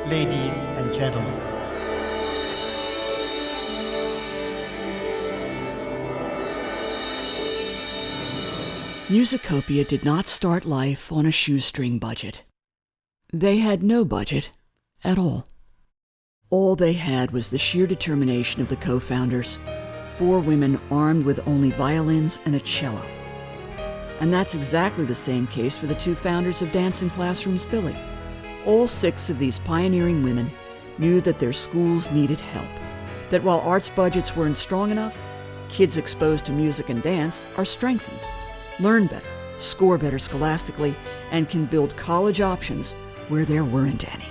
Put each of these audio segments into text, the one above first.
ladies and gentlemen. Musicopia did not start life on a shoestring budget. They had no budget at all. All they had was the sheer determination of the co-founders, 4 women armed with only violins and a cello. And that's exactly the same case for the 2 founders of Dancing Classrooms Philly. All 6 of these pioneering women knew that their schools needed help, that while arts budgets weren't strong enough, kids exposed to music and dance are strengthened, learn better, score better scholastically, and can build college options where there weren't any.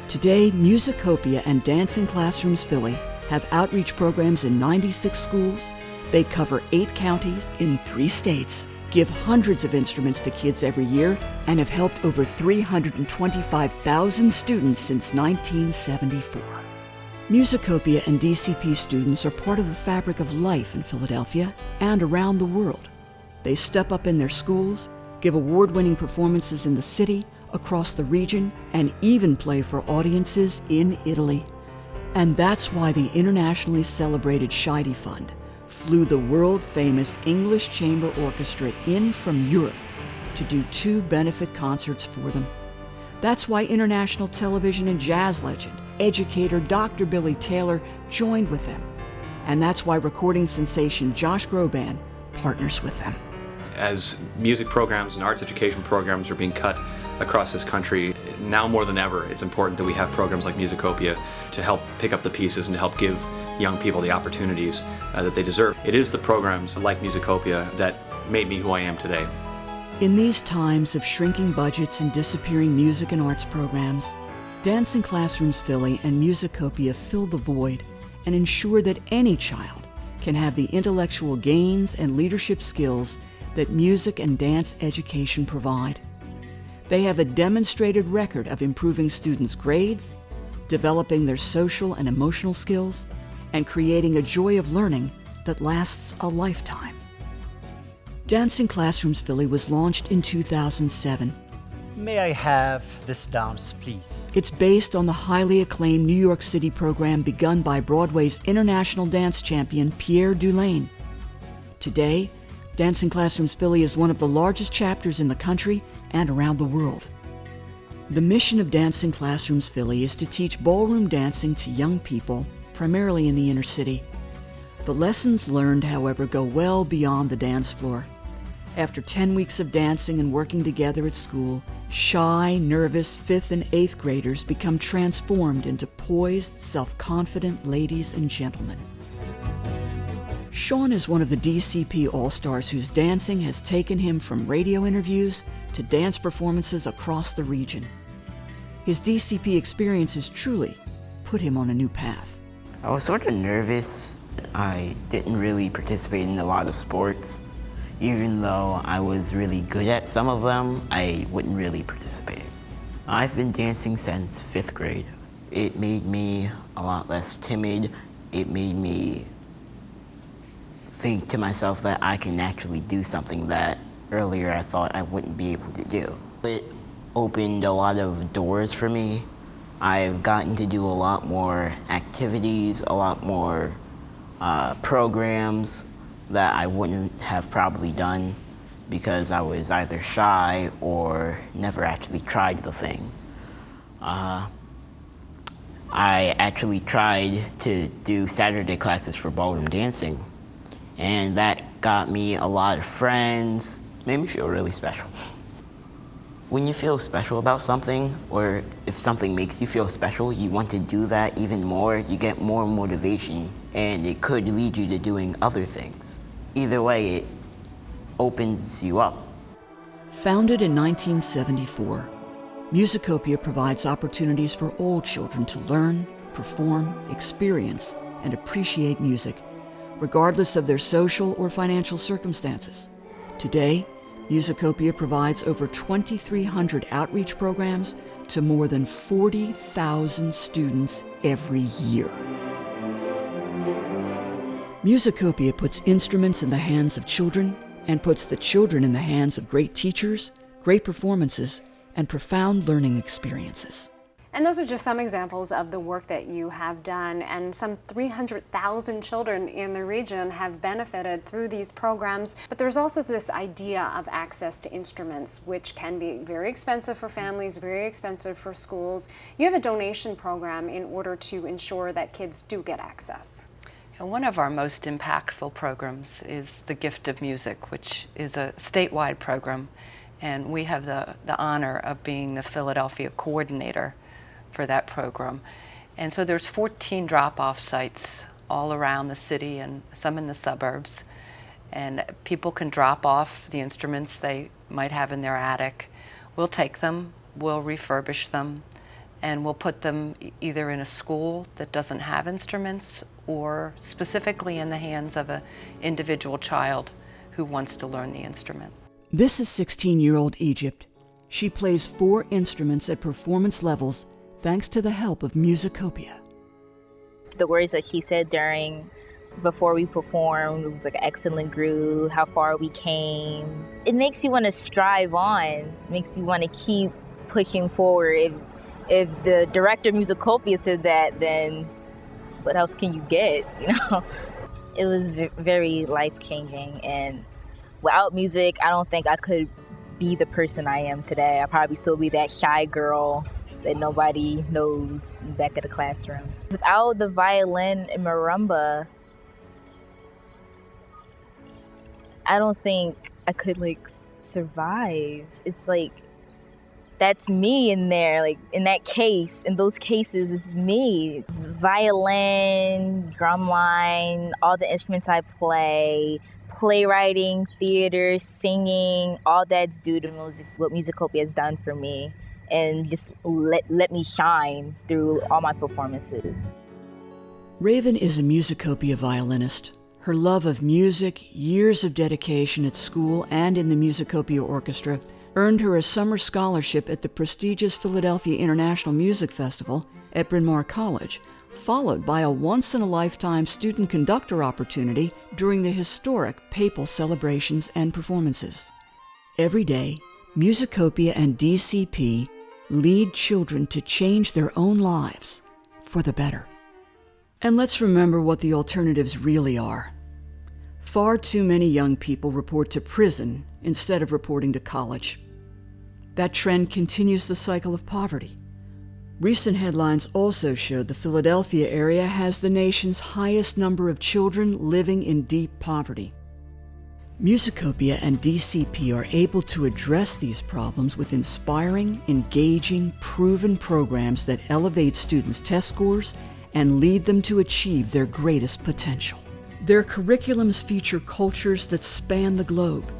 Today, Musicopia and Dancing Classrooms Philly have outreach programs in 96 schools. They cover 8 counties in 3 states, give hundreds of instruments to kids every year, and have helped over 325,000 students since 1974. Musicopia and DCP students are part of the fabric of life in Philadelphia and around the world. They step up in their schools, give award-winning performances in the city, across the region, and even play for audiences in Italy. And that's why the internationally celebrated Scheide Fund flew the world-famous English Chamber Orchestra in from Europe to do 2 benefit concerts for them. That's why international television and jazz legend, educator Dr. Billy Taylor joined with them. And that's why recording sensation Josh Groban partners with them. As music programs and arts education programs are being cut across this country, now more than ever, it's important that we have programs like Musicopia to help pick up the pieces and to help give young people the opportunities that they deserve. It is the programs like Musicopia that made me who I am today. In these times of shrinking budgets and disappearing music and arts programs, Dancing Classrooms Philly and Musicopia fill the void and ensure that any child can have the intellectual gains and leadership skills that music and dance education provide. They have a demonstrated record of improving students' grades, developing their social and emotional skills, and creating a joy of learning that lasts a lifetime. Dancing Classrooms Philly was launched in 2007. May I have this dance, please? It's based on the highly acclaimed New York City program begun by Broadway's international dance champion Pierre Dulaine. Today, Dancing Classrooms Philly is one of the largest chapters in the country and around the world. The mission of Dancing Classrooms Philly is to teach ballroom dancing to young people, primarily in the inner city. The lessons learned, however, go well beyond the dance floor. After 10 weeks of dancing and working together at school, shy, nervous 5th and 8th graders become transformed into poised, self-confident ladies and gentlemen. Sean is one of the DCP All-Stars whose dancing has taken him from radio interviews to dance performances across the region. His DCP experiences truly put him on a new path. I was sort of nervous. I didn't really participate in a lot of sports. Even though I was really good at some of them, I wouldn't really participate. I've been dancing since 5th grade. It made me a lot less timid. It made me think to myself that I can actually do something that earlier I thought I wouldn't be able to do. It opened a lot of doors for me. I've gotten to do a lot more activities, a lot more programs that I wouldn't have probably done because I was either shy or never actually tried the thing. I actually tried to do Saturday classes for ballroom dancing, and that got me a lot of friends, made me feel really special. When you feel special about something, or if something makes you feel special, you want to do that even more, you get more motivation, and it could lead you to doing other things. Either way, it opens you up. Founded in 1974, Musicopia provides opportunities for all children to learn, perform, experience, and appreciate music, regardless of their social or financial circumstances. Today, Musicopia provides over 2,300 outreach programs to more than 40,000 students every year. Musicopia puts instruments in the hands of children and puts the children in the hands of great teachers, great performances, and profound learning experiences. And those are just some examples of the work that you have done, and some 300,000 children in the region have benefited through these programs. But there's also this idea of access to instruments, which can be very expensive for families, very expensive for schools. You have a donation program in order to ensure that kids do get access. One of our most impactful programs is the Gift of Music, which is a statewide program, and we have the honor of being the Philadelphia coordinator for that program. And so there's 14 drop-off sites all around the city and some in the suburbs, and people can drop off the instruments they might have in their attic. We'll take them, we'll refurbish them, and we'll put them either in a school that doesn't have instruments or specifically in the hands of an individual child who wants to learn the instrument. This is 16-year-old Egypt. She plays 4 instruments at performance levels thanks to the help of Musicopia. The words that she said before we performed, it was like an excellent groove, how far we came. It makes you want to strive on, it makes you want to keep pushing forward. If the director of Musicopia said that, then what else can you get, you know? It was very life-changing, and without music, I don't think I could be the person I am today. I'd probably still be that shy girl that nobody knows back at the classroom. Without the violin and marimba, I don't think I could survive. It's that's me in there, in that case, in those cases, it's me. Violin, drumline, all the instruments I play, playwriting, theater, singing, all that's due to what Musicopia has done for me, and just let me shine through all my performances. Raven is a Musicopia violinist. Her love of music, years of dedication at school and in the Musicopia Orchestra earned her a summer scholarship at the prestigious Philadelphia International Music Festival at Bryn Mawr College, followed by a once-in-a-lifetime student conductor opportunity during the historic papal celebrations and performances. Every day, Musicopia and DCP lead children to change their own lives for the better. And let's remember what the alternatives really are. Far too many young people report to prison instead of reporting to college. That trend continues the cycle of poverty. Recent headlines also show the Philadelphia area has the nation's highest number of children living in deep poverty. Musicopia and DCP are able to address these problems with inspiring, engaging, proven programs that elevate students' test scores and lead them to achieve their greatest potential. Their curriculums feature cultures that span the globe.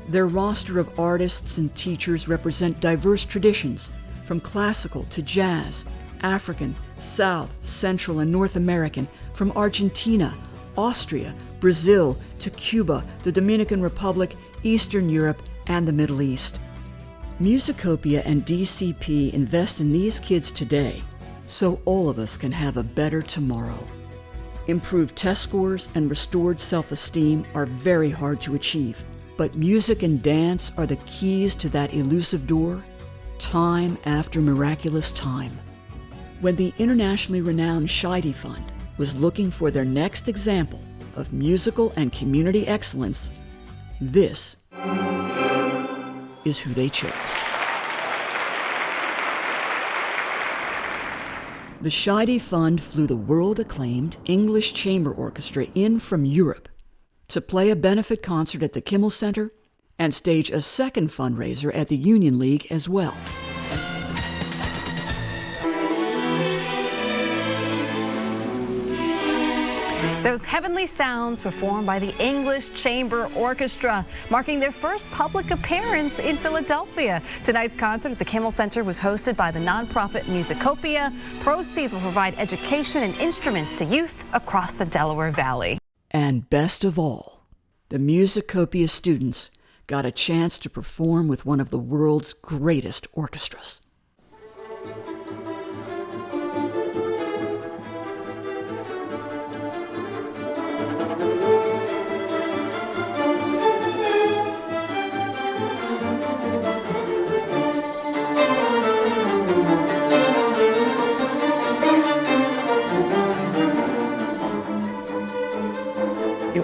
Their roster of artists and teachers represent diverse traditions, from classical to jazz, African, South, Central, and North American, from Argentina, Austria, Brazil, to Cuba, the Dominican Republic, Eastern Europe, and the Middle East. Musicopia and DCP invest in these kids today so all of us can have a better tomorrow. Improved test scores and restored self-esteem are very hard to achieve, but music and dance are the keys to that elusive door, time after miraculous time. When the internationally renowned Scheide Fund was looking for their next example of musical and community excellence, this is who they chose. The Scheide Fund flew the world-acclaimed English Chamber Orchestra in from Europe to play a benefit concert at the Kimmel Center and stage a second fundraiser at the Union League as well. Those heavenly sounds performed by the English Chamber Orchestra, marking their first public appearance in Philadelphia. Tonight's concert at the Kimmel Center was hosted by the nonprofit Musicopia. Proceeds will provide education and instruments to youth across the Delaware Valley. And best of all, the Musicopia students got a chance to perform with one of the world's greatest orchestras.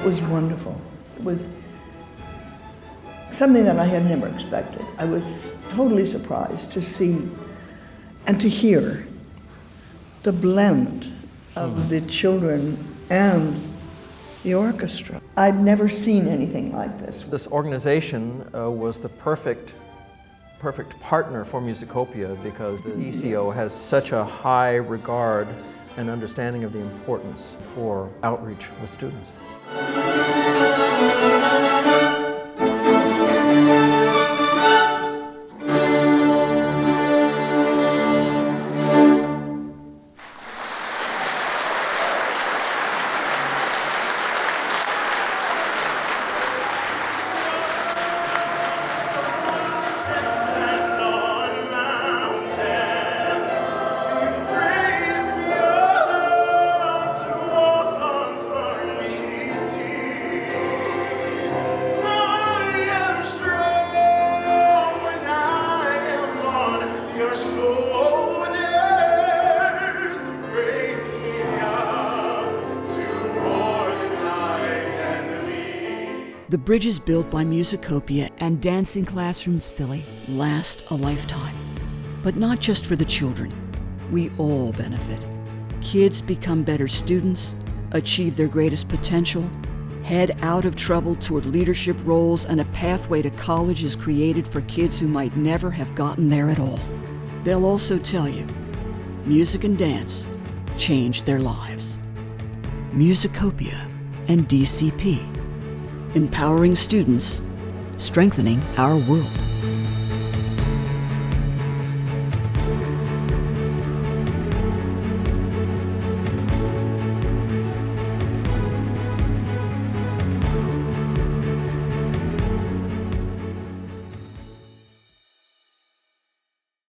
it was wonderful. It was something that I had never expected. I was totally surprised to see and to hear the blend of the children and the orchestra. I'd never seen anything like this. This organization was the perfect partner for Musicopia because the ECO has such a high regard and understanding of the importance for outreach with students. The bridges built by Musicopia and Dancing Classrooms Philly last a lifetime. But not just for the children. We all benefit. Kids become better students, achieve their greatest potential, head out of trouble toward leadership roles, and a pathway to college is created for kids who might never have gotten there at all. They'll also tell you, music and dance changed their lives. Musicopia and DCP. Empowering students, strengthening our world.